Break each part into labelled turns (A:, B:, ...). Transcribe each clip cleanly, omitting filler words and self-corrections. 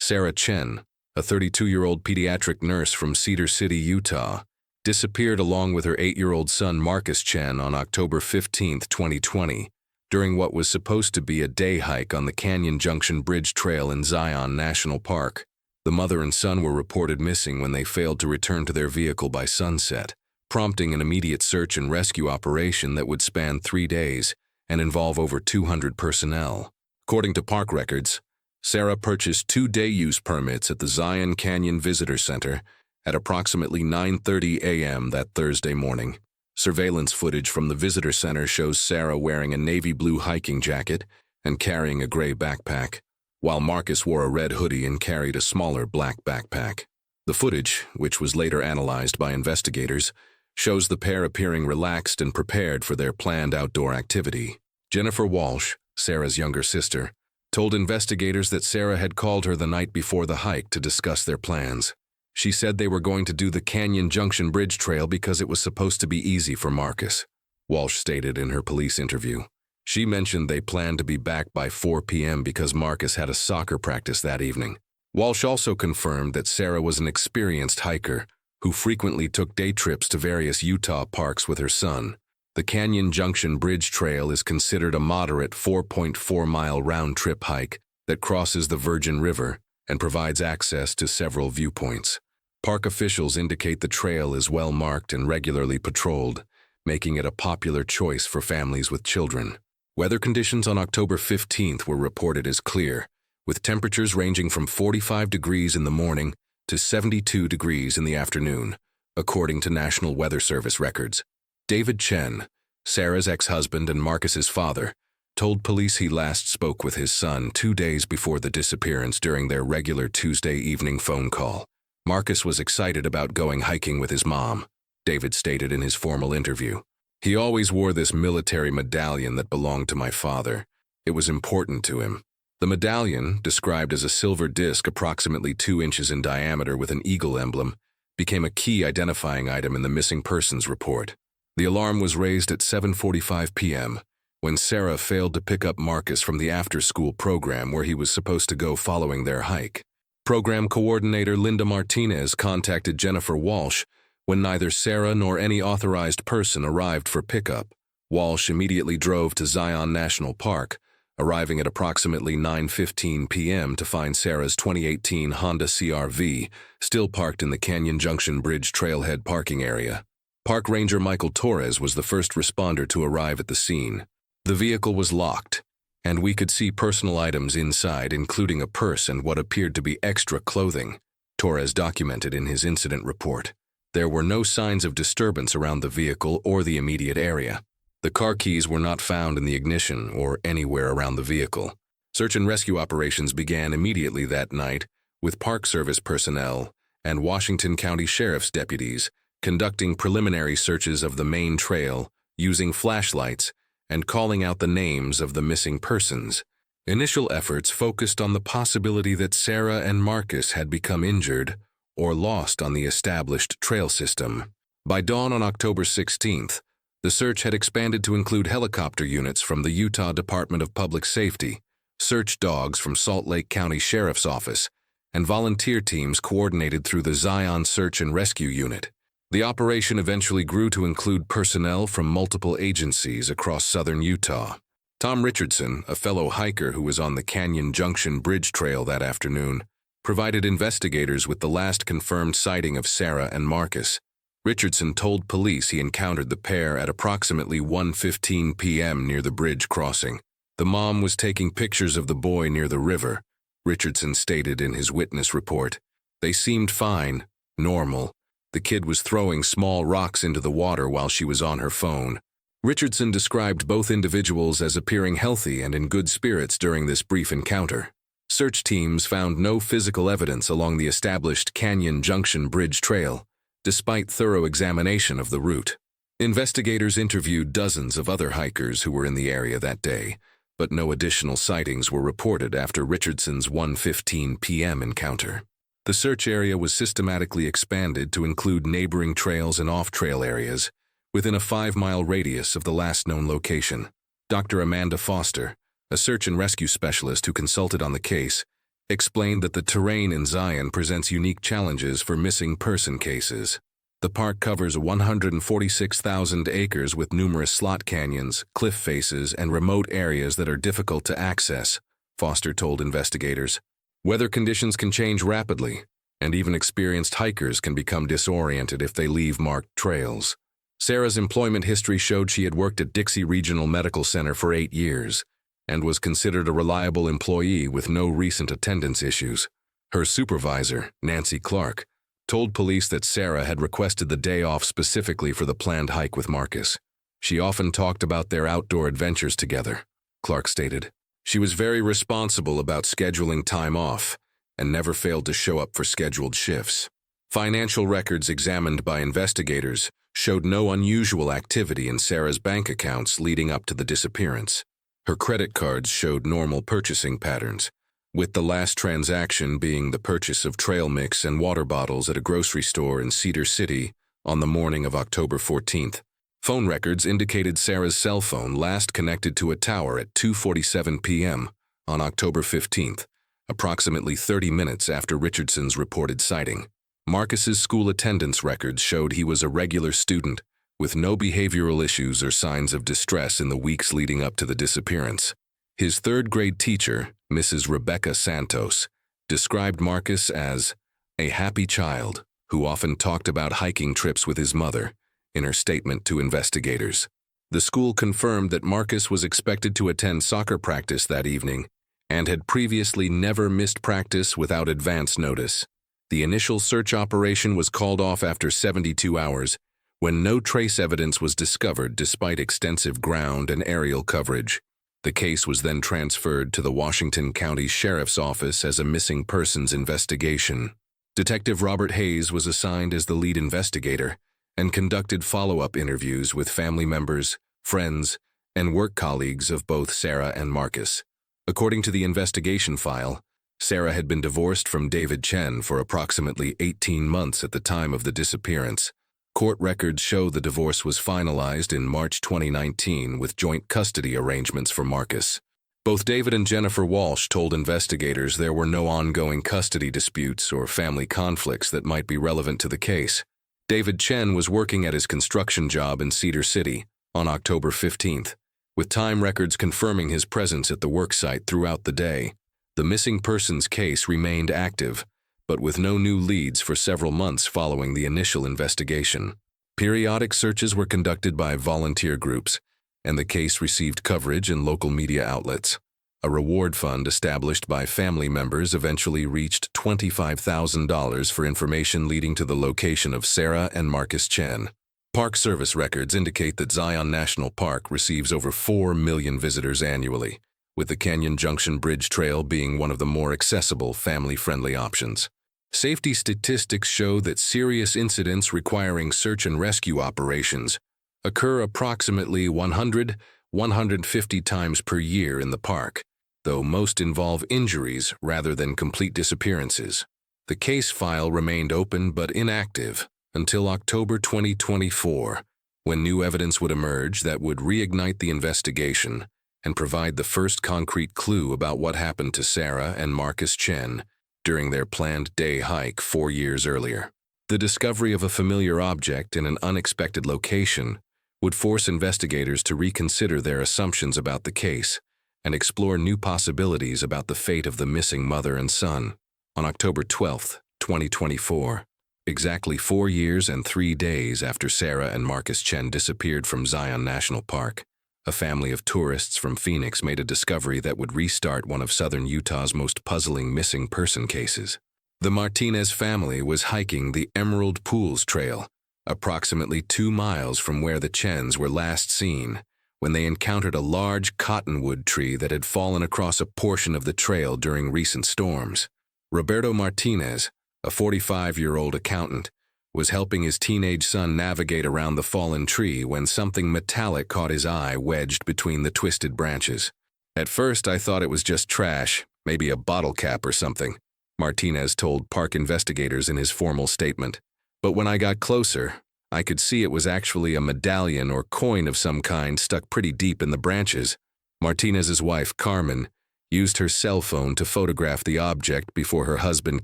A: Sarah Chen, a 32-year-old pediatric nurse from Cedar City, Utah, disappeared along with her 8-year-old son Marcus Chen on October 15, 2020, during what was supposed to be a day hike on the Canyon Junction Bridge Trail in Zion National Park. The mother and son were reported missing when they failed to return to their vehicle by sunset, prompting an immediate search and rescue operation that would span 3 days and involve over 200 personnel. According to park records, Sarah purchased 2 day-use permits at the Zion Canyon Visitor Center at approximately 9:30 a.m. that Thursday morning. Surveillance footage from the visitor center shows Sarah wearing a navy blue hiking jacket and carrying a gray backpack, while Marcus wore a red hoodie and carried a smaller black backpack. The footage, which was later analyzed by investigators, shows the pair appearing relaxed and prepared for their planned outdoor activity. Jennifer Walsh, Sarah's younger sister, told investigators that Sarah had called her the night before the hike to discuss their plans. She said they were going to do the Canyon Junction Bridge Trail because it was supposed to be easy for Marcus, Walsh stated in her police interview. She mentioned they planned to be back by 4 p.m. because Marcus had a soccer practice that evening. Walsh also confirmed that Sarah was an experienced hiker who frequently took day trips to various Utah parks with her son. The Canyon Junction Bridge Trail is considered a moderate 4.4-mile round-trip hike that crosses the Virgin River and provides access to several viewpoints. Park officials indicate the trail is well marked and regularly patrolled, making it a popular choice for families with children. Weather conditions on October 15th were reported as clear, with temperatures ranging from 45 degrees in the morning to 72 degrees in the afternoon, according to National Weather Service records. David Chen, Sarah's ex-husband and Marcus's father, told police he last spoke with his son 2 days before the disappearance during their regular Tuesday evening phone call. Marcus was excited about going hiking with his mom, David stated in his formal interview. He always wore this military medallion that belonged to my father. It was important to him. The medallion, described as a silver disc approximately 2 inches in diameter with an eagle emblem, became a key identifying item in the missing persons report. The alarm was raised at 7:45 p.m. when Sarah failed to pick up Marcus from the after-school program where he was supposed to go following their hike. Program coordinator Linda Martinez contacted Jennifer Walsh when neither Sarah nor any authorized person arrived for pickup. Walsh immediately drove to Zion National Park, arriving at approximately 9:15 p.m. to find Sarah's 2018 Honda CR-V still parked in the Canyon Junction Bridge Trailhead parking area. Park Ranger Michael Torres was the first responder to arrive at the scene. The vehicle was locked, and we could see personal items inside, including a purse and what appeared to be extra clothing, Torres documented in his incident report. There were no signs of disturbance around the vehicle or the immediate area. The car keys were not found in the ignition or anywhere around the vehicle. Search and rescue operations began immediately that night, with Park Service personnel and Washington County Sheriff's deputies conducting preliminary searches of the main trail using flashlights and calling out the names of the missing persons. Initial efforts focused on the possibility that Sarah and Marcus had become injured or lost on the established trail system. By dawn on October 16th, the search had expanded to include helicopter units from the Utah Department of Public Safety, search dogs from Salt Lake County Sheriff's Office, and volunteer teams coordinated through the Zion Search and Rescue Unit. The operation eventually grew to include personnel from multiple agencies across southern Utah. Tom Richardson, a fellow hiker who was on the Canyon Junction Bridge Trail that afternoon, provided investigators with the last confirmed sighting of Sarah and Marcus. Richardson told police he encountered the pair at approximately 1:15 p.m. near the bridge crossing. The mom was taking pictures of the boy near the river, Richardson stated in his witness report. They seemed fine, normal. The kid was throwing small rocks into the water while she was on her phone. Richardson described both individuals as appearing healthy and in good spirits during this brief encounter. Search teams found no physical evidence along the established Canyon Junction Bridge Trail, despite thorough examination of the route. Investigators interviewed dozens of other hikers who were in the area that day, but no additional sightings were reported after Richardson's 1:15 p.m. encounter. The search area was systematically expanded to include neighboring trails and off-trail areas within a 5-mile radius of the last known location. Dr. Amanda Foster, a search and rescue specialist who consulted on the case, explained that the terrain in Zion presents unique challenges for missing person cases. The park covers 146,000 acres with numerous slot canyons, cliff faces, and remote areas that are difficult to access, Foster told investigators. Weather conditions can change rapidly, and even experienced hikers can become disoriented if they leave marked trails. Sarah's employment history showed she had worked at Dixie Regional Medical Center for 8 years and was considered a reliable employee with no recent attendance issues. Her supervisor, Nancy Clark, told police that Sarah had requested the day off specifically for the planned hike with Marcus. She often talked about their outdoor adventures together, Clark stated. She was very responsible about scheduling time off and never failed to show up for scheduled shifts. Financial records examined by investigators showed no unusual activity in Sarah's bank accounts leading up to the disappearance. Her credit cards showed normal purchasing patterns, with the last transaction being the purchase of trail mix and water bottles at a grocery store in Cedar City on the morning of October 14th. Phone records indicated Sarah's cell phone last connected to a tower at 2:47 p.m. on October 15th, approximately 30 minutes after Richardson's reported sighting. Marcus's school attendance records showed he was a regular student, with no behavioral issues or signs of distress in the weeks leading up to the disappearance. His third-grade teacher, Mrs. Rebecca Santos, described Marcus as a happy child who often talked about hiking trips with his mother, in her statement to investigators. The school confirmed that Marcus was expected to attend soccer practice that evening and had previously never missed practice without advance notice. The initial search operation was called off after 72 hours, when no trace evidence was discovered despite extensive ground and aerial coverage. The case was then transferred to the Washington County Sheriff's Office as a missing persons investigation. Detective Robert Hayes was assigned as the lead investigator and conducted follow-up interviews with family members, friends, and work colleagues of both Sarah and Marcus. According to the investigation file, Sarah had been divorced from David Chen for approximately 18 months at the time of the disappearance. Court records show the divorce was finalized in March 2019 with joint custody arrangements for Marcus. Both David and Jennifer Walsh told investigators there were no ongoing custody disputes or family conflicts that might be relevant to the case. David Chen was working at his construction job in Cedar City on October 15th, with time records confirming his presence at the worksite throughout the day. The missing persons case remained active, but with no new leads for several months following the initial investigation. Periodic searches were conducted by volunteer groups, and the case received coverage in local media outlets. A reward fund established by family members eventually reached $25,000 for information leading to the location of Sarah and Marcus Chen. Park Service records indicate that Zion National Park receives over 4 million visitors annually, with the Canyon Junction Bridge Trail being one of the more accessible, family-friendly options. Safety statistics show that serious incidents requiring search and rescue operations occur approximately 150 times per year in the park, though most involve injuries rather than complete disappearances. The case file remained open but inactive until October 2024, when new evidence would emerge that would reignite the investigation and provide the first concrete clue about what happened to Sarah and Marcus Chen during their planned day hike 4 years earlier. The discovery of a familiar object in an unexpected location would force investigators to reconsider their assumptions about the case and explore new possibilities about the fate of the missing mother and son. On October 12, 2024, exactly 4 years and 3 days after Sarah and Marcus Chen disappeared from Zion National Park, a family of tourists from Phoenix made a discovery that would restart one of southern Utah's most puzzling missing person cases. The Martinez family was hiking the Emerald Pools Trail, approximately 2 miles from where the Chens were last seen, when they encountered a large cottonwood tree that had fallen across a portion of the trail during recent storms. Roberto Martinez, a 45-year-old accountant, was helping his teenage son navigate around the fallen tree when something metallic caught his eye wedged between the twisted branches. "At first, I thought it was just trash, maybe a bottle cap or something," Martinez told park investigators in his formal statement. "But when I got closer, I could see it was actually a medallion or coin of some kind stuck pretty deep in the branches." Martinez's wife, Carmen, used her cell phone to photograph the object before her husband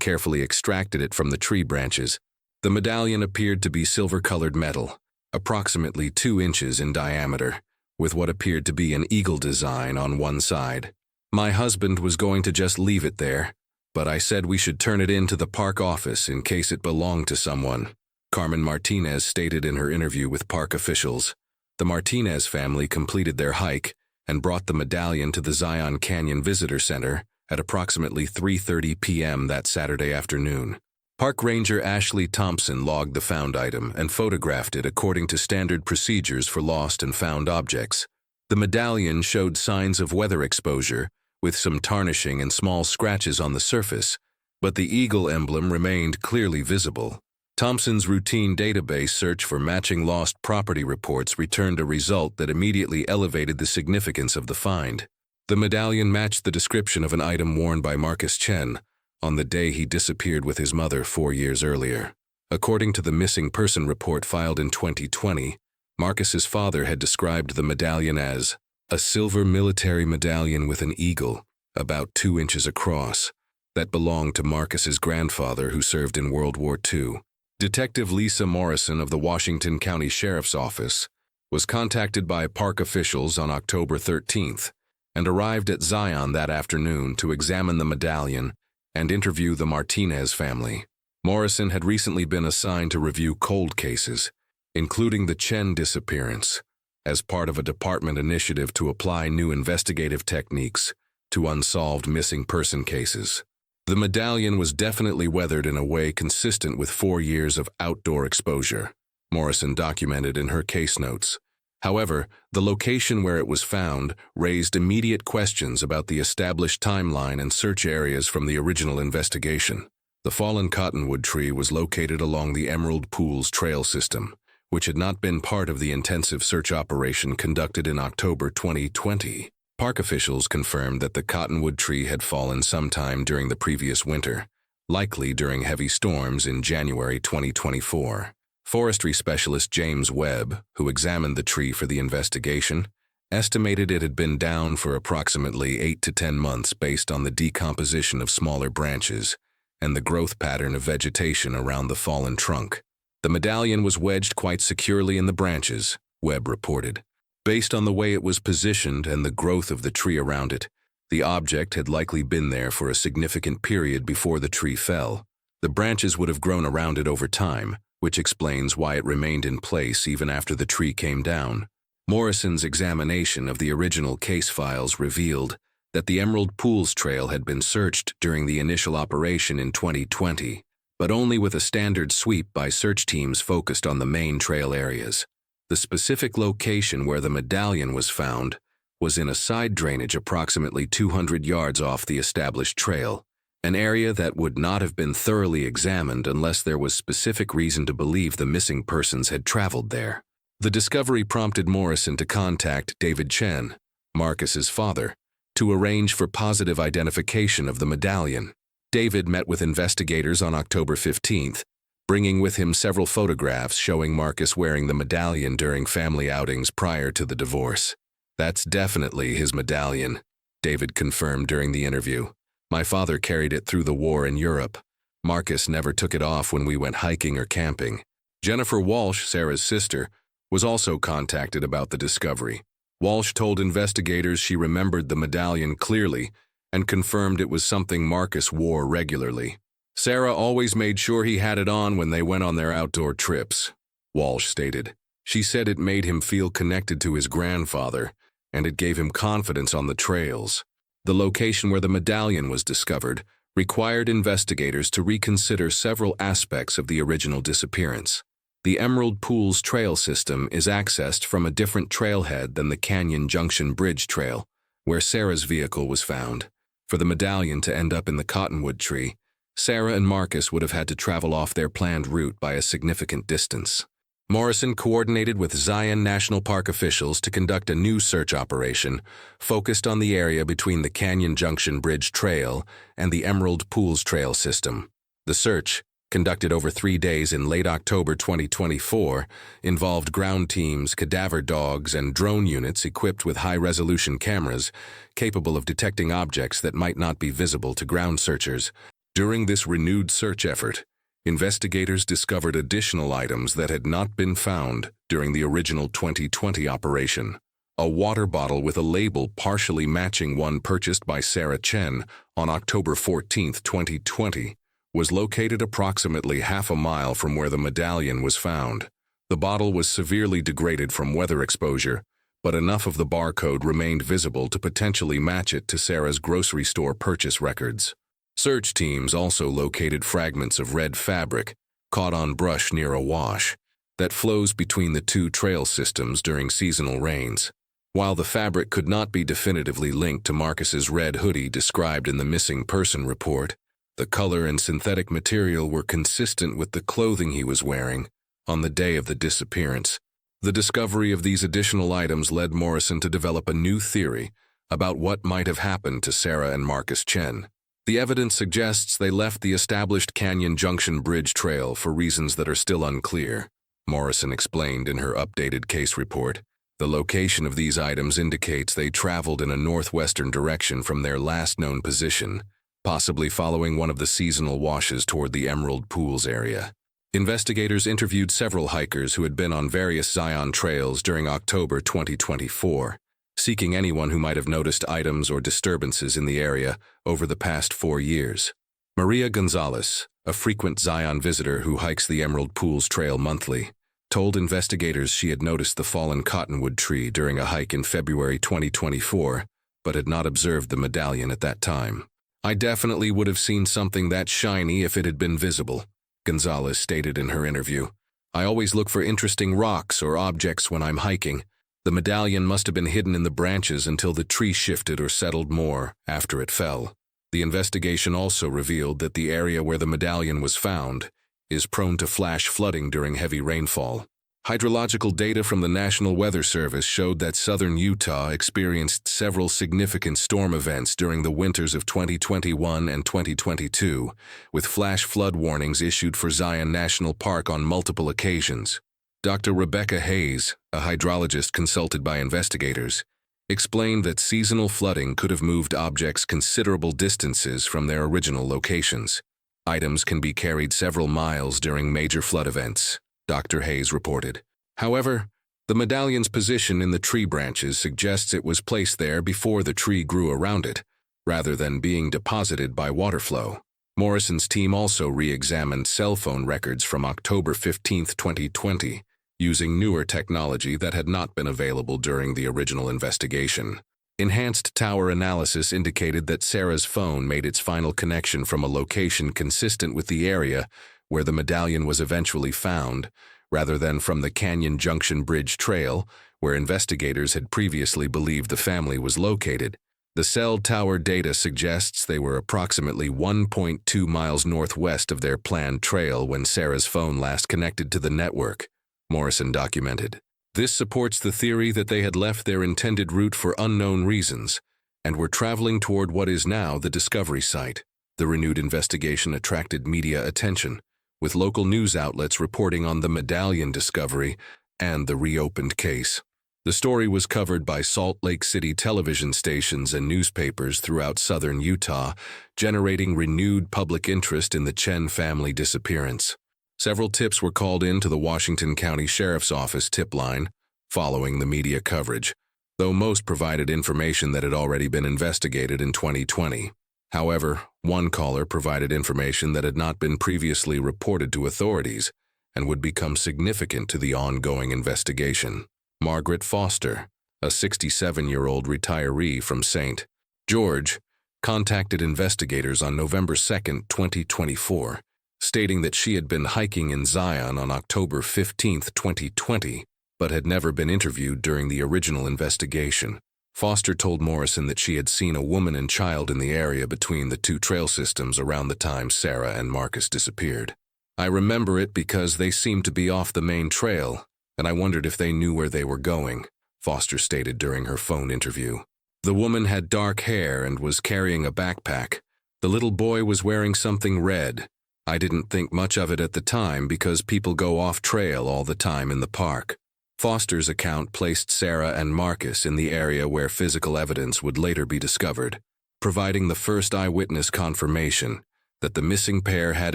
A: carefully extracted it from the tree branches. The medallion appeared to be silver-colored metal, approximately 2 inches in diameter, with what appeared to be an eagle design on one side. My husband was going to just leave it there, but I said we should turn it into the park office in case it belonged to someone, Carmen Martinez stated in her interview with park officials. The Martinez family completed their hike and brought the medallion to the Zion Canyon Visitor Center at approximately 3:30 p.m. that Saturday afternoon. Park Ranger Ashley Thompson logged the found item and photographed it according to standard procedures for lost and found objects. The medallion showed signs of weather exposure, with some tarnishing and small scratches on the surface, but the eagle emblem remained clearly visible. Thompson's routine database search for matching lost property reports returned a result that immediately elevated the significance of the find. The medallion matched the description of an item worn by Marcus Chen on the day he disappeared with his mother 4 years earlier. According to the missing person report filed in 2020, Marcus's father had described the medallion as a silver military medallion with an eagle, about 2 inches across, that belonged to Marcus's grandfather who served in World War II. Detective Lisa Morrison of the Washington County Sheriff's Office was contacted by park officials on October 13th and arrived at Zion that afternoon to examine the medallion and interview the Martinez family. Morrison had recently been assigned to review cold cases, including the Chen disappearance, as part of a department initiative to apply new investigative techniques to unsolved missing person cases. The medallion was definitely weathered in a way consistent with 4 years of outdoor exposure, Morrison documented in her case notes. However, the location where it was found raised immediate questions about the established timeline and search areas from the original investigation. The fallen cottonwood tree was located along the Emerald Pools Trail system, which had not been part of the intensive search operation conducted in October 2020. Park officials confirmed that the cottonwood tree had fallen sometime during the previous winter, likely during heavy storms in January 2024. Forestry specialist James Webb, who examined the tree for the investigation, estimated it had been down for approximately 8 to 10 months based on the decomposition of smaller branches and the growth pattern of vegetation around the fallen trunk. The medallion was wedged quite securely in the branches, Webb reported. Based on the way it was positioned and the growth of the tree around it, the object had likely been there for a significant period before the tree fell. The branches would have grown around it over time, which explains why it remained in place even after the tree came down. Morrison's examination of the original case files revealed that the Emerald Pools Trail had been searched during the initial operation in 2020, but only with a standard sweep by search teams focused on the main trail areas. The specific location where the medallion was found was in a side drainage approximately 200 yards off the established trail, an area that would not have been thoroughly examined unless there was specific reason to believe the missing persons had traveled there. The discovery prompted Morrison to contact David Chen, Marcus's father, to arrange for positive identification of the medallion. David met with investigators on October 15th, bringing with him several photographs showing Marcus wearing the medallion during family outings prior to the divorce. "That's definitely his medallion," David confirmed during the interview. "My father carried it through the war in Europe. Marcus never took it off when we went hiking or camping." Jennifer Walsh, Sarah's sister, was also contacted about the discovery. Walsh told investigators she remembered the medallion clearly and confirmed it was something Marcus wore regularly. "Sarah always made sure he had it on when they went on their outdoor trips," Walsh stated. She said it made him feel connected to his grandfather, and it gave him confidence on the trails. The location where the medallion was discovered required investigators to reconsider several aspects of the original disappearance. The Emerald Pools Trail system is accessed from a different trailhead than the Canyon Junction Bridge Trail, where Sarah's vehicle was found. For the medallion to end up in the cottonwood tree, Sarah and Marcus would have had to travel off their planned route by a significant distance. Morrison coordinated with Zion National Park officials to conduct a new search operation focused on the area between the Canyon Junction Bridge Trail and the Emerald Pools Trail system. The search, conducted over 3 days in late October 2024, involved ground teams, cadaver dogs, and drone units equipped with high-resolution cameras capable of detecting objects that might not be visible to ground searchers. During this renewed search effort, investigators discovered additional items that had not been found during the original 2020 operation. A water bottle with a label partially matching one purchased by Sarah Chen on October 14, 2020, was located approximately half a mile from where the medallion was found. The bottle was severely degraded from weather exposure, but enough of the barcode remained visible to potentially match it to Sarah's grocery store purchase records. Search teams also located fragments of red fabric caught on brush near a wash that flows between the two trail systems during seasonal rains. While the fabric could not be definitively linked to Marcus's red hoodie described in the missing person report, the color and synthetic material were consistent with the clothing he was wearing on the day of the disappearance. The discovery of these additional items led Morrison to develop a new theory about what might have happened to Sarah and Marcus Chen. The evidence suggests they left the established Canyon Junction Bridge Trail for reasons that are still unclear, Morrison explained in her updated case report. The location of these items indicates they traveled in a northwestern direction from their last known position, possibly following one of the seasonal washes toward the Emerald Pools area. Investigators interviewed several hikers who had been on various Zion trails during October 2024, seeking anyone who might have noticed items or disturbances in the area over the past 4 years. Maria Gonzalez, a frequent Zion visitor who hikes the Emerald Pools Trail monthly, told investigators she had noticed the fallen cottonwood tree during a hike in February 2024, but had not observed the medallion at that time. "I definitely would have seen something that shiny if it had been visible," Gonzalez stated in her interview. "I always look for interesting rocks or objects when I'm hiking. The medallion must have been hidden in the branches until the tree shifted or settled more after it fell." The investigation also revealed that the area where the medallion was found is prone to flash flooding during heavy rainfall. Hydrological data from the National Weather Service showed that southern Utah experienced several significant storm events during the winters of 2021 and 2022, with flash flood warnings issued for Zion National Park on multiple occasions. Dr. Rebecca Hayes, a hydrologist consulted by investigators, explained that seasonal flooding could have moved objects considerable distances from their original locations. Items can be carried several miles during major flood events, Dr. Hayes reported. However, the medallion's position in the tree branches suggests it was placed there before the tree grew around it, rather than being deposited by water flow. Morrison's team also re-examined cell phone records from October 15, 2020, using newer technology that had not been available during the original investigation. Enhanced tower analysis indicated that Sarah's phone made its final connection from a location consistent with the area where the medallion was eventually found, rather than from the Canyon Junction Bridge Trail, where investigators had previously believed the family was located. The cell tower data suggests they were approximately 1.2 miles northwest of their planned trail when Sarah's phone last connected to the network, Morrison documented. This supports the theory that they had left their intended route for unknown reasons and were traveling toward what is now the discovery site. The renewed investigation attracted media attention, with local news outlets reporting on the medallion discovery and the reopened case. The story was covered by Salt Lake City television stations and newspapers throughout southern Utah, generating renewed public interest in the Chen family disappearance. Several tips were called in to the Washington County Sheriff's Office tip line following the media coverage, though most provided information that had already been investigated in 2020. However, one caller provided information that had not been previously reported to authorities and would become significant to the ongoing investigation. Margaret Foster, a 67-year-old retiree from St. George, contacted investigators on November 2, 2024, stating that she had been hiking in Zion on October 15, 2020, but had never been interviewed during the original investigation. Foster told Morrison that she had seen a woman and child in the area between the two trail systems around the time Sarah and Marcus disappeared. "I remember it because they seemed to be off the main trail, and I wondered if they knew where they were going," Foster stated during her phone interview. "The woman had dark hair and was carrying a backpack. The little boy was wearing something red. I didn't think much of it at the time because people go off trail all the time in the park. Foster's account placed Sarah and Marcus in the area where physical evidence would later be discovered, providing the first eyewitness confirmation that the missing pair had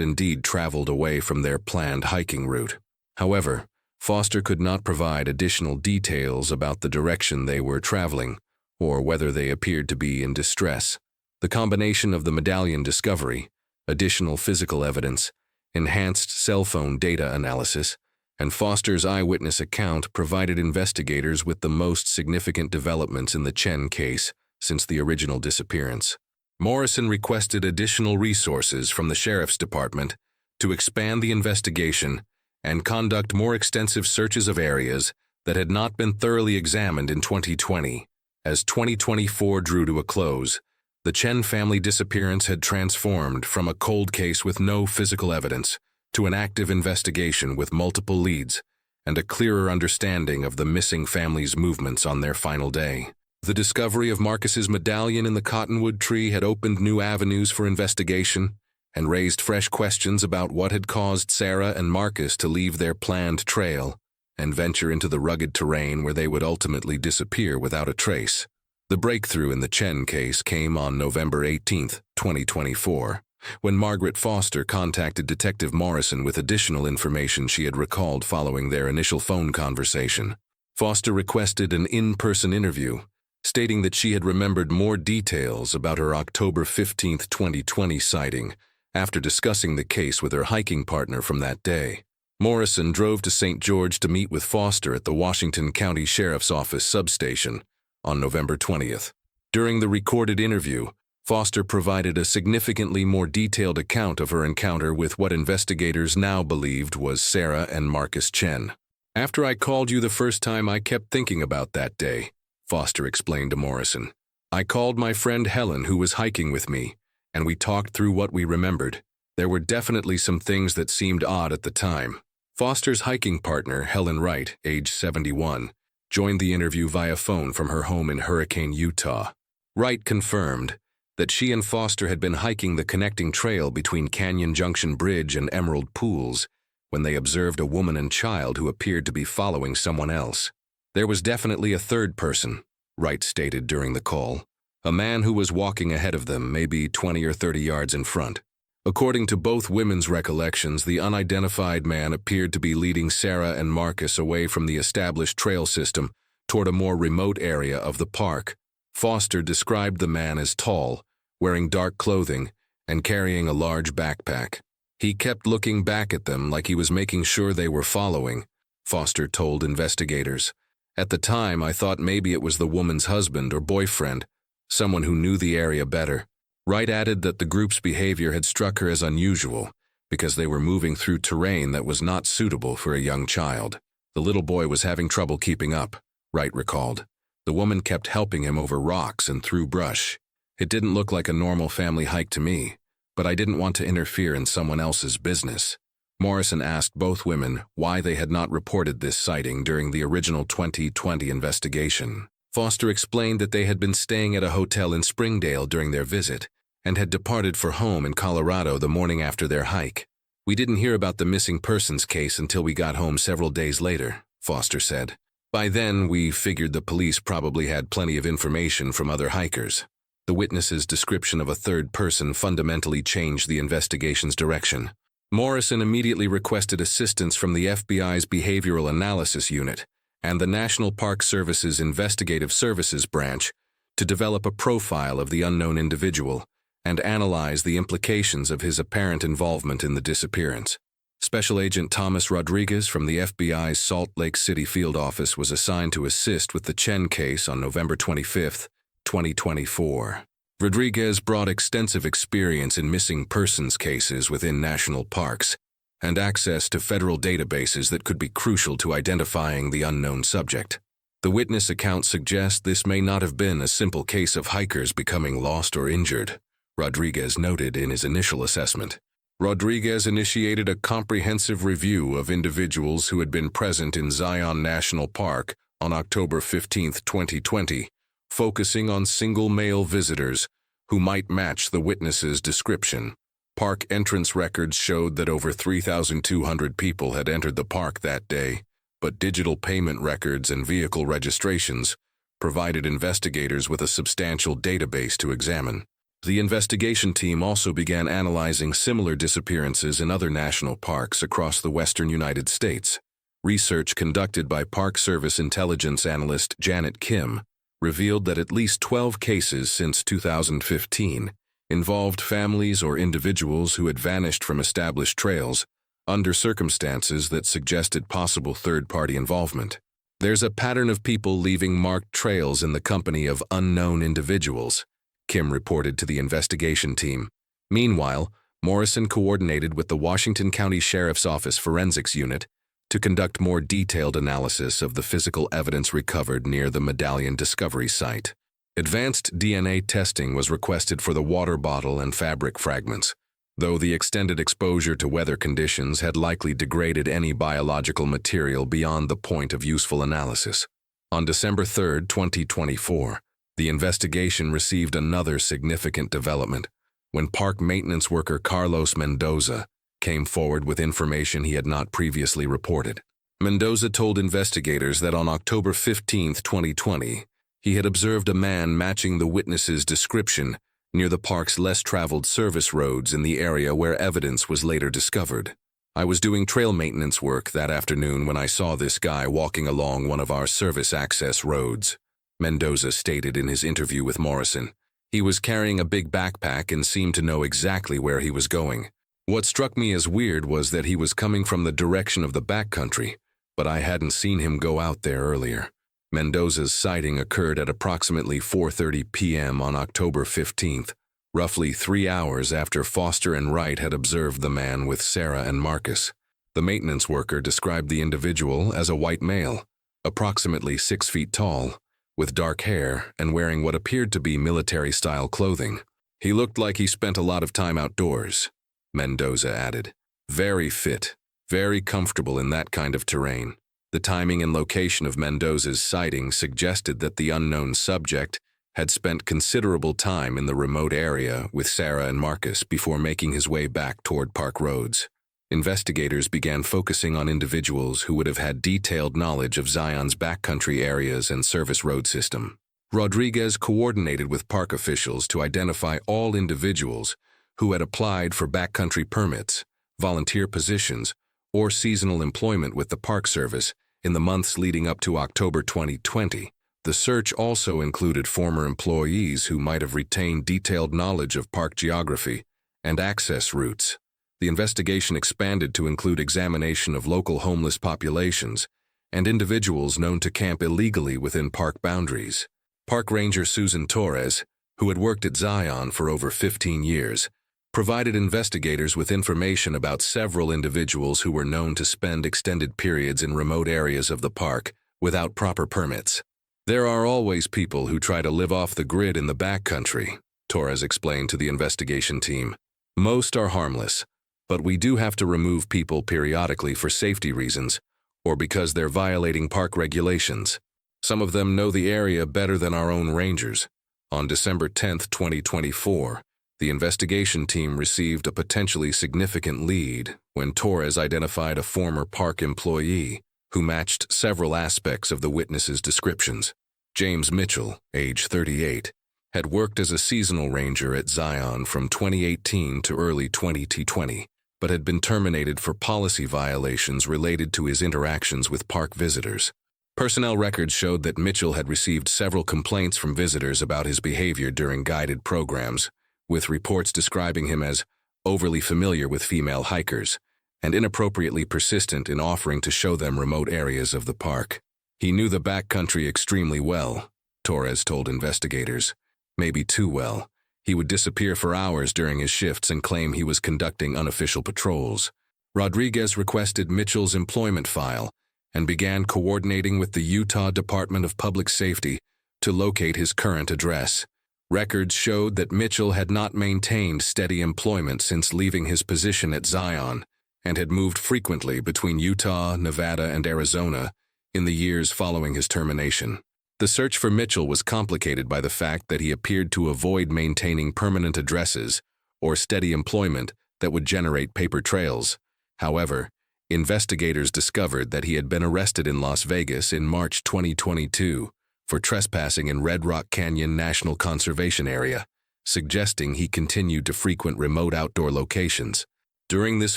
A: indeed traveled away from their planned hiking route. However, Foster could not provide additional details about the direction they were traveling or whether they appeared to be in distress. The combination of the medallion discovery, additional physical evidence, enhanced cell phone data analysis, and Foster's eyewitness account provided investigators with the most significant developments in the Chen case since the original disappearance. Morrison requested additional resources from the Sheriff's Department to expand the investigation and conduct more extensive searches of areas that had not been thoroughly examined in 2020. As 2024 drew to a close, the Chen family disappearance had transformed from a cold case with no physical evidence to an active investigation with multiple leads and a clearer understanding of the missing family's movements on their final day. The discovery of Marcus's medallion in the cottonwood tree had opened new avenues for investigation and raised fresh questions about what had caused Sarah and Marcus to leave their planned trail and venture into the rugged terrain where they would ultimately disappear without a trace. The breakthrough in the Chen case came on November 18, 2024, when Margaret Foster contacted Detective Morrison with additional information she had recalled following their initial phone conversation. Foster requested an in-person interview, stating that she had remembered more details about her October 15, 2020 sighting after discussing the case with her hiking partner from that day. Morrison drove to St. George to meet with Foster at the Washington County Sheriff's Office substation on November 20th. During the recorded interview, Foster provided a significantly more detailed account of her encounter with what investigators now believed was Sarah and Marcus Chen. "After I called you the first time, I kept thinking about that day," Foster explained to Morrison. "I called my friend Helen, who was hiking with me, and we talked through what we remembered. There were definitely some things that seemed odd at the time." Foster's hiking partner, Helen Wright, age 71, joined the interview via phone from her home in Hurricane, Utah. Wright confirmed that she and Foster had been hiking the connecting trail between Canyon Junction Bridge and Emerald Pools when they observed a woman and child who appeared to be following someone else. "There was definitely a third person," Wright stated during the call, "a man who was walking ahead of them, maybe 20 or 30 yards in front." According to both women's recollections, the unidentified man appeared to be leading Sarah and Marcus away from the established trail system toward a more remote area of the park. Foster described the man as tall, wearing dark clothing, and carrying a large backpack. "He kept looking back at them like he was making sure they were following," Foster told investigators. "At the time, I thought maybe it was the woman's husband or boyfriend, someone who knew the area better." Wright added that the group's behavior had struck her as unusual because they were moving through terrain that was not suitable for a young child. "The little boy was having trouble keeping up," Wright recalled. "The woman kept helping him over rocks and through brush. It didn't look like a normal family hike to me, but I didn't want to interfere in someone else's business." Morrison asked both women why they had not reported this sighting during the original 2020 investigation. Foster explained that they had been staying at a hotel in Springdale during their visit and had departed for home in Colorado the morning after their hike. "We didn't hear about the missing persons case until we got home several days later," Foster said. "By then, we figured the police probably had plenty of information from other hikers." The witness's description of a third person fundamentally changed the investigation's direction. Morrison immediately requested assistance from the FBI's Behavioral Analysis Unit and the National Park Service's Investigative Services Branch to develop a profile of the unknown individual and analyze the implications of his apparent involvement in the disappearance. Special Agent Thomas Rodriguez from the FBI's Salt Lake City field office was assigned to assist with the Chen case on November 25, 2024. Rodriguez brought extensive experience in missing persons cases within national parks and access to federal databases that could be crucial to identifying the unknown subject. The witness account suggests this may not have been a simple case of hikers becoming lost or injured, Rodriguez noted in his initial assessment. Rodriguez initiated a comprehensive review of individuals who had been present in Zion National Park on October 15, 2020, focusing on single male visitors who might match the witness's description. Park entrance records showed that over 3,200 people had entered the park that day, but digital payment records and vehicle registrations provided investigators with a substantial database to examine. The investigation team also began analyzing similar disappearances in other national parks across the western United States. Research conducted by Park Service intelligence analyst Janet Kim revealed that at least 12 cases since 2015 involved families or individuals who had vanished from established trails under circumstances that suggested possible third-party involvement. There's a pattern of people leaving marked trails in the company of unknown individuals, Kim reported to the investigation team. Meanwhile, Morrison coordinated with the Washington County Sheriff's Office Forensics Unit to conduct more detailed analysis of the physical evidence recovered near the medallion discovery site. Advanced DNA testing was requested for the water bottle and fabric fragments, though the extended exposure to weather conditions had likely degraded any biological material beyond the point of useful analysis. On December 3, 2024, the investigation received another significant development when park maintenance worker Carlos Mendoza came forward with information he had not previously reported. Mendoza told investigators that on October 15, 2020, he had observed a man matching the witness's description near the park's less-traveled service roads in the area where evidence was later discovered. I was doing trail maintenance work that afternoon when I saw this guy walking along one of our service access roads, Mendoza stated in his interview with Morrison. He was carrying a big backpack and seemed to know exactly where he was going. What struck me as weird was that he was coming from the direction of the backcountry, but I hadn't seen him go out there earlier. Mendoza's sighting occurred at approximately 4:30 p.m. on October 15th, roughly 3 hours after Foster and Wright had observed the man with Sarah and Marcus. The maintenance worker described the individual as a white male, approximately 6 feet tall, with dark hair and wearing what appeared to be military-style clothing. He looked like he spent a lot of time outdoors, Mendoza added. Very fit, very comfortable in that kind of terrain. The timing and location of Mendoza's sighting suggested that the unknown subject had spent considerable time in the remote area with Sarah and Marcus before making his way back toward Park Roads. Investigators began focusing on individuals who would have had detailed knowledge of Zion's backcountry areas and service road system. Rodriguez coordinated with park officials to identify all individuals who had applied for backcountry permits, volunteer positions, or seasonal employment with the Park Service in the months leading up to October 2020. The search also included former employees who might have retained detailed knowledge of park geography and access routes. The investigation expanded to include examination of local homeless populations and individuals known to camp illegally within park boundaries. Park Ranger Susan Torres, who had worked at Zion for over 15 years, provided investigators with information about several individuals who were known to spend extended periods in remote areas of the park without proper permits. There are always people who try to live off the grid in the backcountry, Torres explained to the investigation team. Most are harmless, but we do have to remove people periodically for safety reasons or because they're violating park regulations. Some of them know the area better than our own rangers. On December 10, 2024, the investigation team received a potentially significant lead when Torres identified a former park employee who matched several aspects of the witness's descriptions. James Mitchell, age 38, had worked as a seasonal ranger at Zion from 2018 to early 2020, but had been terminated for policy violations related to his interactions with park visitors. Personnel records showed that Mitchell had received several complaints from visitors about his behavior during guided programs, with reports describing him as overly familiar with female hikers and inappropriately persistent in offering to show them remote areas of the park. He knew the backcountry extremely well, Torres told investigators. Maybe too well. He would disappear for hours during his shifts and claim he was conducting unofficial patrols. Rodriguez requested Mitchell's employment file and began coordinating with the Utah Department of Public Safety to locate his current address. Records showed that Mitchell had not maintained steady employment since leaving his position at Zion and had moved frequently between Utah, Nevada, and Arizona in the years following his termination. The search for Mitchell was complicated by the fact that he appeared to avoid maintaining permanent addresses or steady employment that would generate paper trails. However, investigators discovered that he had been arrested in Las Vegas in March 2022 for trespassing in Red Rock Canyon National Conservation Area, suggesting he continued to frequent remote outdoor locations. During this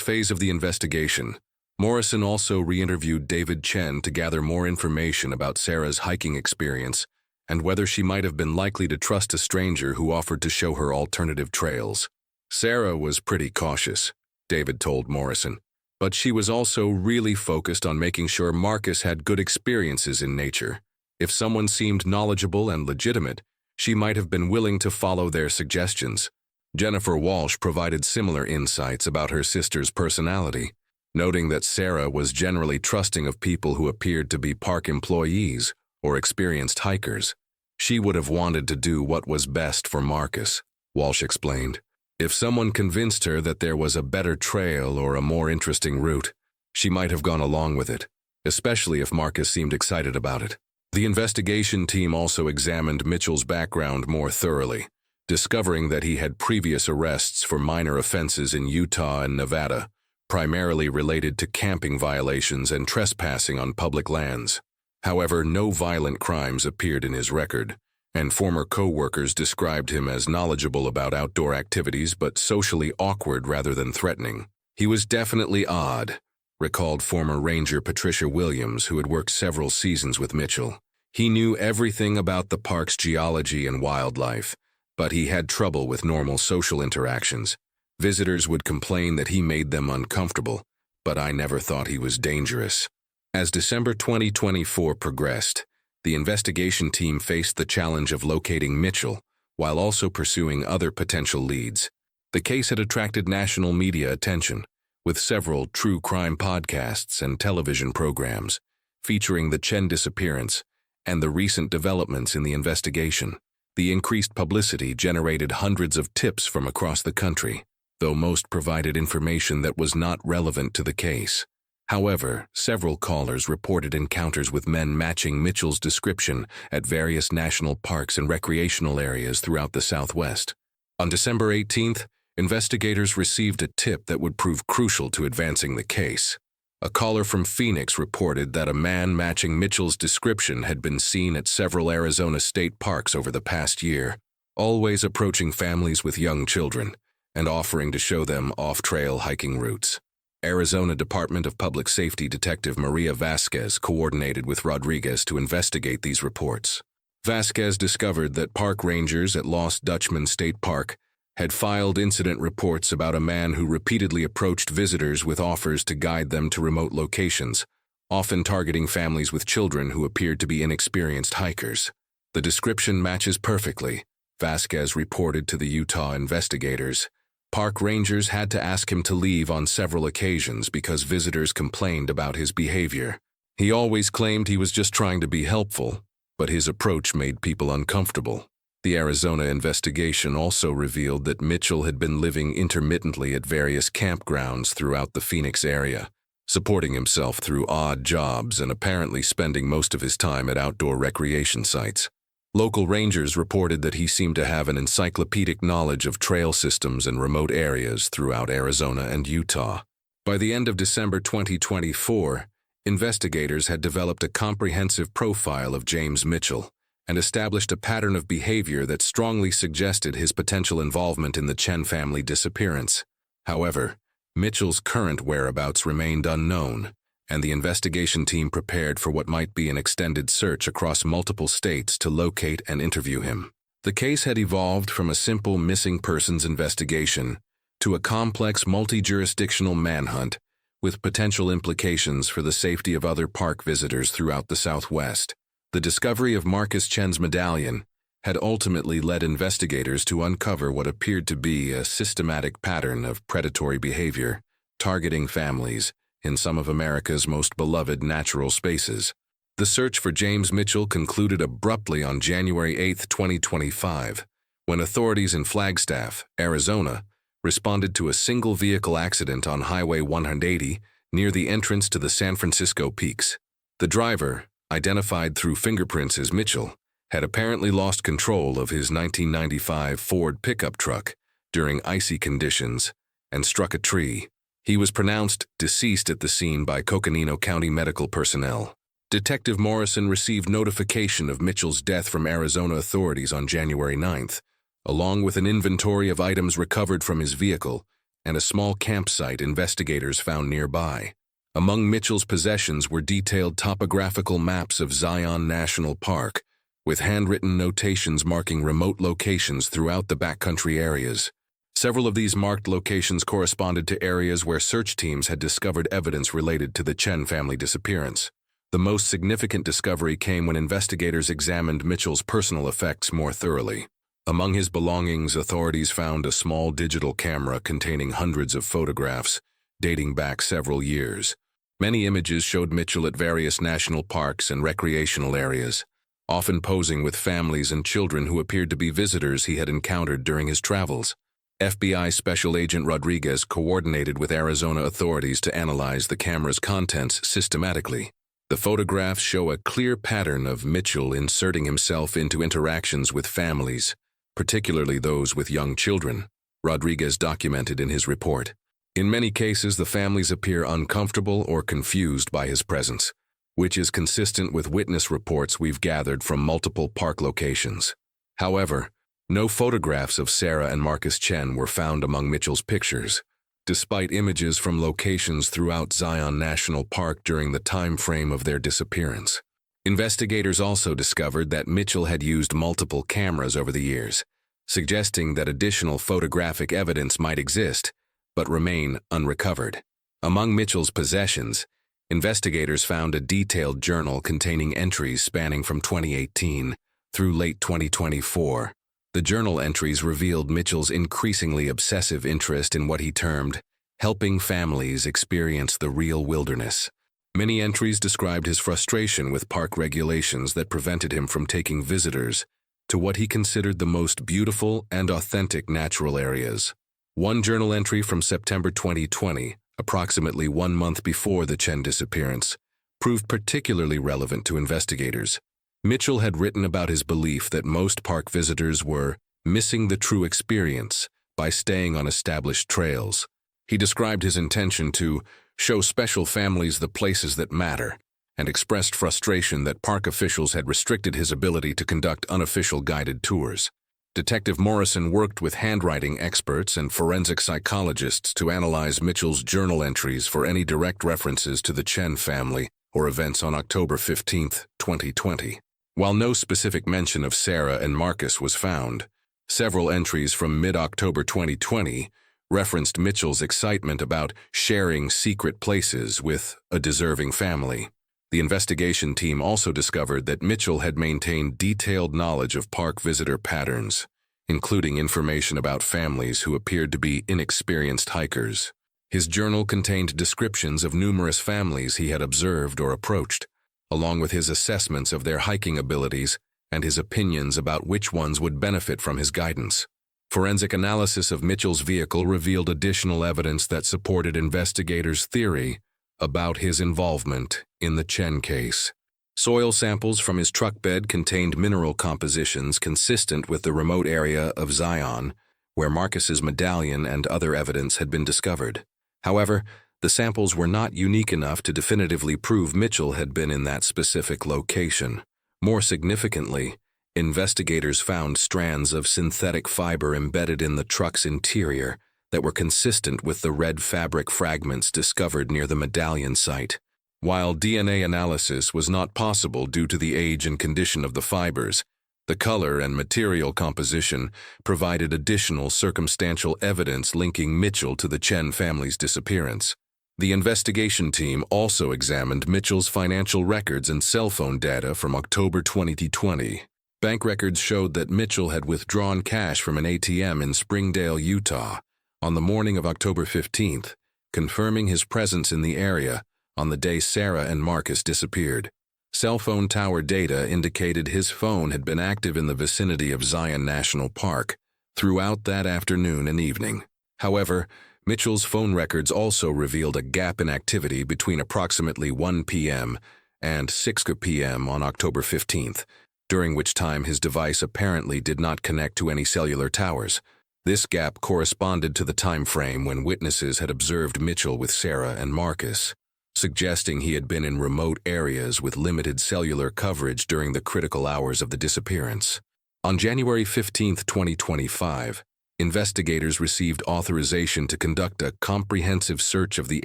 A: phase of the investigation, Morrison also re-interviewed David Chen to gather more information about Sarah's hiking experience and whether she might have been likely to trust a stranger who offered to show her alternative trails. Sarah was pretty cautious, David told Morrison, but she was also really focused on making sure Marcus had good experiences in nature. If someone seemed knowledgeable and legitimate, she might have been willing to follow their suggestions. Jennifer Walsh provided similar insights about her sister's personality, noting that Sarah was generally trusting of people who appeared to be park employees or experienced hikers. She would have wanted to do what was best for Marcus, Walsh explained. If someone convinced her that there was a better trail or a more interesting route, she might have gone along with it, especially if Marcus seemed excited about it. The investigation team also examined Mitchell's background more thoroughly, discovering that he had previous arrests for minor offenses in Utah and Nevada, primarily related to camping violations and trespassing on public lands. However, no violent crimes appeared in his record, and former co-workers described him as knowledgeable about outdoor activities but socially awkward rather than threatening. He was definitely odd, recalled former ranger Patricia Williams, who had worked several seasons with Mitchell. He knew everything about the park's geology and wildlife, but he had trouble with normal social interactions. Visitors would complain that he made them uncomfortable, but I never thought he was dangerous. As December 2024 progressed, the investigation team faced the challenge of locating Mitchell while also pursuing other potential leads. The case had attracted national media attention, with several true crime podcasts and television programs featuring the Chen disappearance and the recent developments in the investigation. The increased publicity generated hundreds of tips from across the country, though most provided information that was not relevant to the case. However, several callers reported encounters with men matching Mitchell's description at various national parks and recreational areas throughout the Southwest. On December 18th, investigators received a tip that would prove crucial to advancing the case. A caller from Phoenix reported that a man matching Mitchell's description had been seen at several Arizona state parks over the past year, always approaching families with young children and offering to show them off-trail hiking routes. Arizona Department of Public Safety Detective Maria Vasquez coordinated with Rodriguez to investigate these reports. Vasquez discovered that park rangers at Lost Dutchman State Park had filed incident reports about a man who repeatedly approached visitors with offers to guide them to remote locations, often targeting families with children who appeared to be inexperienced hikers. The description matches perfectly, Vasquez reported to the Utah investigators. Park rangers had to ask him to leave on several occasions because visitors complained about his behavior. He always claimed he was just trying to be helpful, but his approach made people uncomfortable. The Arizona investigation also revealed that Mitchell had been living intermittently at various campgrounds throughout the Phoenix area, supporting himself through odd jobs and apparently spending most of his time at outdoor recreation sites. Local rangers reported that he seemed to have an encyclopedic knowledge of trail systems and remote areas throughout Arizona and Utah. By the end of December 2024, investigators had developed a comprehensive profile of James Mitchell and established a pattern of behavior that strongly suggested his potential involvement in the Chen family disappearance. However, Mitchell's current whereabouts remained unknown, and the investigation team prepared for what might be an extended search across multiple states to locate and interview him. The case had evolved from a simple missing persons investigation to a complex multi-jurisdictional manhunt with potential implications for the safety of other park visitors throughout the Southwest. The discovery of Marcus Chen's medallion had ultimately led investigators to uncover what appeared to be a systematic pattern of predatory behavior, targeting families in some of America's most beloved natural spaces. The search for James Mitchell concluded abruptly on January 8, 2025, when authorities in Flagstaff, Arizona, responded to a single vehicle accident on Highway 180 near the entrance to the San Francisco Peaks. The driver, identified through fingerprints as Mitchell, had apparently lost control of his 1995 Ford pickup truck during icy conditions and struck a tree. He was pronounced deceased at the scene by Coconino County medical personnel. Detective Morrison received notification of Mitchell's death from Arizona authorities on January 9th, along with an inventory of items recovered from his vehicle and a small campsite investigators found nearby. Among Mitchell's possessions were detailed topographical maps of Zion National Park, with handwritten notations marking remote locations throughout the backcountry areas. Several of these marked locations corresponded to areas where search teams had discovered evidence related to the Chen family disappearance. The most significant discovery came when investigators examined Mitchell's personal effects more thoroughly. Among his belongings, authorities found a small digital camera containing hundreds of photographs, dating back several years. Many images showed Mitchell at various national parks and recreational areas, often posing with families and children who appeared to be visitors he had encountered during his travels. FBI Special Agent Rodriguez coordinated with Arizona authorities to analyze the camera's contents systematically. The photographs show a clear pattern of Mitchell inserting himself into interactions with families, particularly those with young children, Rodriguez documented in his report. In many cases, the families appear uncomfortable or confused by his presence, which is consistent with witness reports we've gathered from multiple park locations. However, no photographs of Sarah and Marcus Chen were found among Mitchell's pictures, despite images from locations throughout Zion National Park during the time frame of their disappearance. Investigators also discovered that Mitchell had used multiple cameras over the years, suggesting that additional photographic evidence might exist, but remain unrecovered. Among Mitchell's possessions, investigators found a detailed journal containing entries spanning from 2018 through late 2024. The journal entries revealed Mitchell's increasingly obsessive interest in what he termed helping families experience the real wilderness. Many entries described his frustration with park regulations that prevented him from taking visitors to what he considered the most beautiful and authentic natural areas. One journal entry from September 2020, approximately 1 month before the Chen disappearance, proved particularly relevant to investigators. Mitchell had written about his belief that most park visitors were missing the true experience by staying on established trails. He described his intention to show special families the places that matter, and expressed frustration that park officials had restricted his ability to conduct unofficial guided tours. Detective Morrison worked with handwriting experts and forensic psychologists to analyze Mitchell's journal entries for any direct references to the Chen family or events on October 15, 2020. While no specific mention of Sarah and Marcus was found, several entries from mid-October 2020 referenced Mitchell's excitement about sharing secret places with a deserving family. The investigation team also discovered that Mitchell had maintained detailed knowledge of park visitor patterns, including information about families who appeared to be inexperienced hikers. His journal contained descriptions of numerous families he had observed or approached, along with his assessments of their hiking abilities and his opinions about which ones would benefit from his guidance. Forensic analysis of Mitchell's vehicle revealed additional evidence that supported investigators' theory about his involvement in the Chen case. Soil samples from his truck bed contained mineral compositions consistent with the remote area of Zion, where Marcus's medallion and other evidence had been discovered. However, the samples were not unique enough to definitively prove Mitchell had been in that specific location. More significantly, investigators found strands of synthetic fiber embedded in the truck's interior that were consistent with the red fabric fragments discovered near the medallion site. While DNA analysis was not possible due to the age and condition of the fibers, the color and material composition provided additional circumstantial evidence linking Mitchell to the Chen family's disappearance. The investigation team also examined Mitchell's financial records and cell phone data from October 2020. Bank records showed that Mitchell had withdrawn cash from an ATM in Springdale, Utah, on the morning of October 15th, confirming his presence in the area on the day Sarah and Marcus disappeared. Cell phone tower data indicated his phone had been active in the vicinity of Zion National Park throughout that afternoon and evening. However, Mitchell's phone records also revealed a gap in activity between approximately 1 p.m. and 6 p.m. on October 15th, during which time his device apparently did not connect to any cellular towers. This gap corresponded to the time frame when witnesses had observed Mitchell with Sarah and Marcus, suggesting he had been in remote areas with limited cellular coverage during the critical hours of the disappearance. On January 15, 2025, investigators received authorization to conduct a comprehensive search of the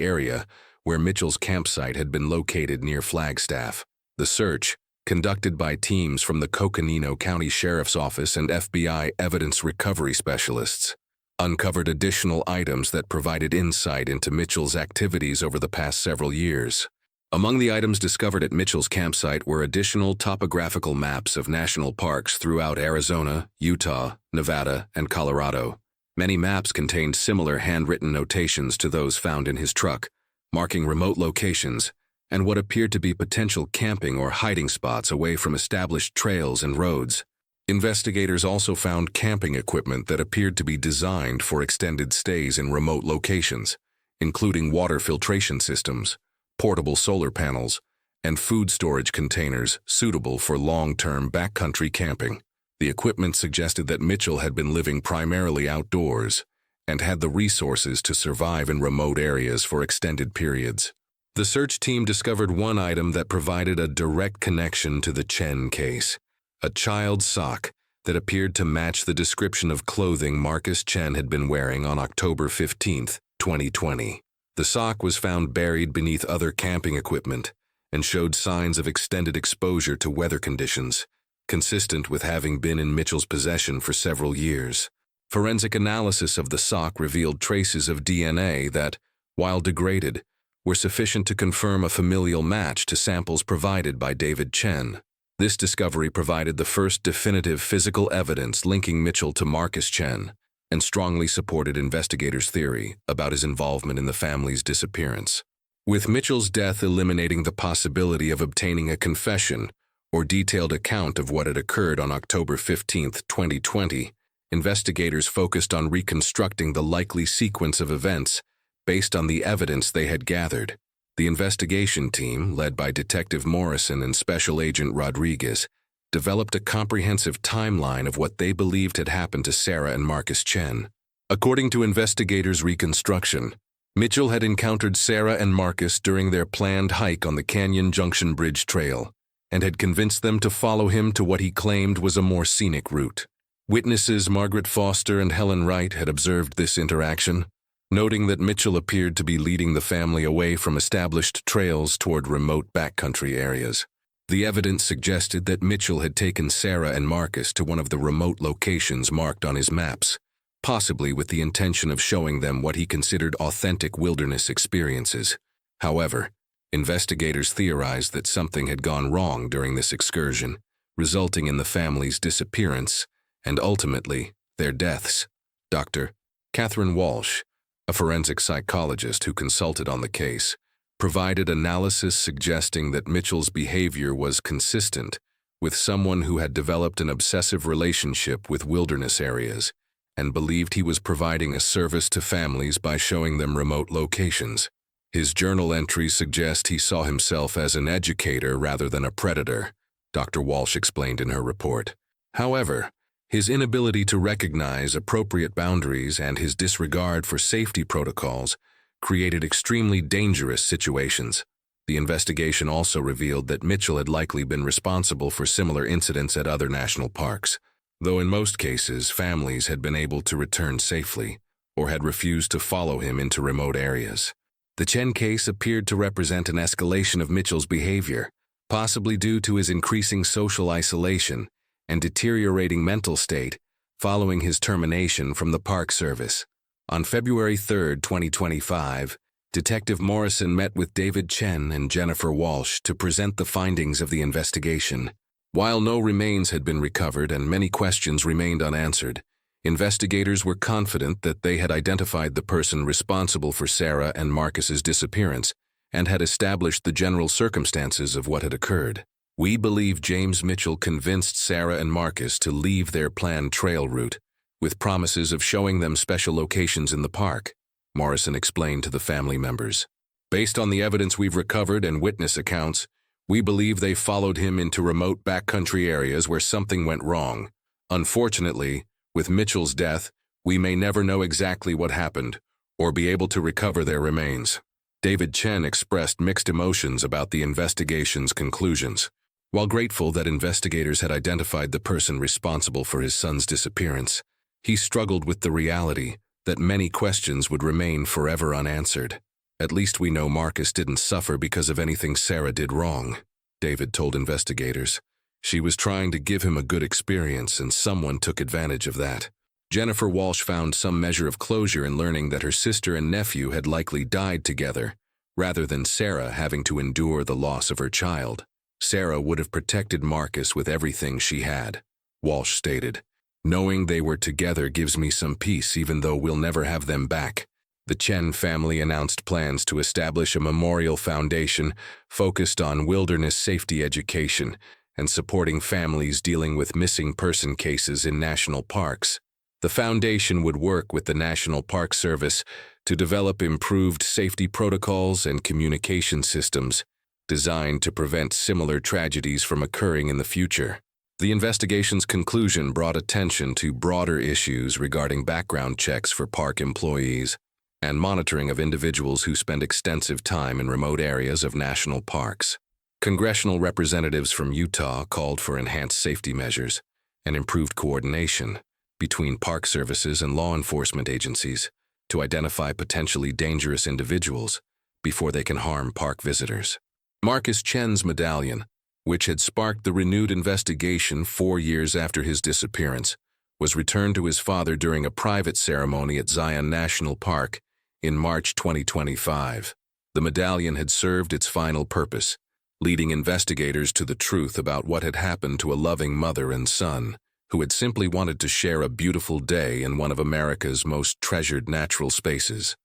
A: area where Mitchell's campsite had been located near Flagstaff. The search, conducted by teams from the Coconino County Sheriff's Office and FBI evidence recovery specialists, uncovered additional items that provided insight into Mitchell's activities over the past several years. Among the items discovered at Mitchell's campsite were additional topographical maps of national parks throughout Arizona, Utah, Nevada, and Colorado. Many maps contained similar handwritten notations to those found in his truck, marking remote locations and what appeared to be potential camping or hiding spots away from established trails and roads. Investigators also found camping equipment that appeared to be designed for extended stays in remote locations, including water filtration systems, portable solar panels, and food storage containers suitable for long-term backcountry camping. The equipment suggested that Mitchell had been living primarily outdoors and had the resources to survive in remote areas for extended periods. The search team discovered one item that provided a direct connection to the Chen case, a child's sock that appeared to match the description of clothing Marcus Chen had been wearing on October 15, 2020. The sock was found buried beneath other camping equipment and showed signs of extended exposure to weather conditions, consistent with having been in Mitchell's possession for several years. Forensic analysis of the sock revealed traces of DNA that, while degraded, were sufficient to confirm a familial match to samples provided by David Chen. This discovery provided the first definitive physical evidence linking Mitchell to Marcus Chen and strongly supported investigators' theory about his involvement in the family's disappearance. With Mitchell's death eliminating the possibility of obtaining a confession or detailed account of what had occurred on October 15, 2020, investigators focused on reconstructing the likely sequence of events based on the evidence they had gathered. The investigation team, led by Detective Morrison and Special Agent Rodriguez, developed a comprehensive timeline of what they believed had happened to Sarah and Marcus Chen. According to investigators' reconstruction, Mitchell had encountered Sarah and Marcus during their planned hike on the Canyon Junction Bridge Trail and had convinced them to follow him to what he claimed was a more scenic route. Witnesses Margaret Foster and Helen Wright had observed this interaction, noting that Mitchell appeared to be leading the family away from established trails toward remote backcountry areas. The evidence suggested that Mitchell had taken Sarah and Marcus to one of the remote locations marked on his maps, possibly with the intention of showing them what he considered authentic wilderness experiences. However, investigators theorized that something had gone wrong during this excursion, resulting in the family's disappearance and ultimately their deaths. Dr. Catherine Walsh, a forensic psychologist who consulted on the case, provided analysis suggesting that Mitchell's behavior was consistent with someone who had developed an obsessive relationship with wilderness areas and believed he was providing a service to families by showing them remote locations. His journal entries suggest he saw himself as an educator rather than a predator, Dr. Walsh explained in her report. However, his inability to recognize appropriate boundaries and his disregard for safety protocols created extremely dangerous situations. The investigation also revealed that Mitchell had likely been responsible for similar incidents at other national parks, though in most cases families had been able to return safely or had refused to follow him into remote areas. The Chen case appeared to represent an escalation of Mitchell's behavior, possibly due to his increasing social isolation and deteriorating mental state following his termination from the Park Service. On February 3, 2025, Detective Morrison met with David Chen and Jennifer Walsh to present the findings of the investigation. While no remains had been recovered and many questions remained unanswered, investigators were confident that they had identified the person responsible for Sarah and Marcus's disappearance and had established the general circumstances of what had occurred. "We believe James Mitchell convinced Sarah and Marcus to leave their planned trail route, with promises of showing them special locations in the park," Morrison explained to the family members. "Based on the evidence we've recovered and witness accounts, we believe they followed him into remote backcountry areas where something went wrong. Unfortunately, with Mitchell's death, We may never know exactly what happened or be able to recover their remains. David Chen expressed mixed emotions about the investigation's conclusions. While grateful that investigators had identified the person responsible for his son's disappearance, he struggled with the reality that many questions would remain forever unanswered. At least we know Marcus didn't suffer because of anything Sarah did wrong, David told investigators. She was trying to give him a good experience, and someone took advantage of that. Jennifer Walsh found some measure of closure in learning that her sister and nephew had likely died together, rather than Sarah having to endure the loss of her child. Sarah would have protected Marcus with everything she had, Walsh stated. Knowing they were together gives me some peace, even though we'll never have them back. The Chen family announced plans to establish a memorial foundation focused on wilderness safety education and supporting families dealing with missing person cases in national parks. The foundation would work with the National Park Service to develop improved safety protocols and communication systems designed to prevent similar tragedies from occurring in the future. The investigation's conclusion brought attention to broader issues regarding background checks for park employees and monitoring of individuals who spend extensive time in remote areas of national parks. Congressional representatives from Utah called for enhanced safety measures and improved coordination between park services and law enforcement agencies to identify potentially dangerous individuals before they can harm park visitors. Marcus Chen's medallion, which had sparked the renewed investigation 4 years after his disappearance, was returned to his father during a private ceremony at Zion National Park in March 2025. The medallion had served its final purpose, leading investigators to the truth about what had happened to a loving mother and son who had simply wanted to share a beautiful day in one of America's most treasured natural spaces.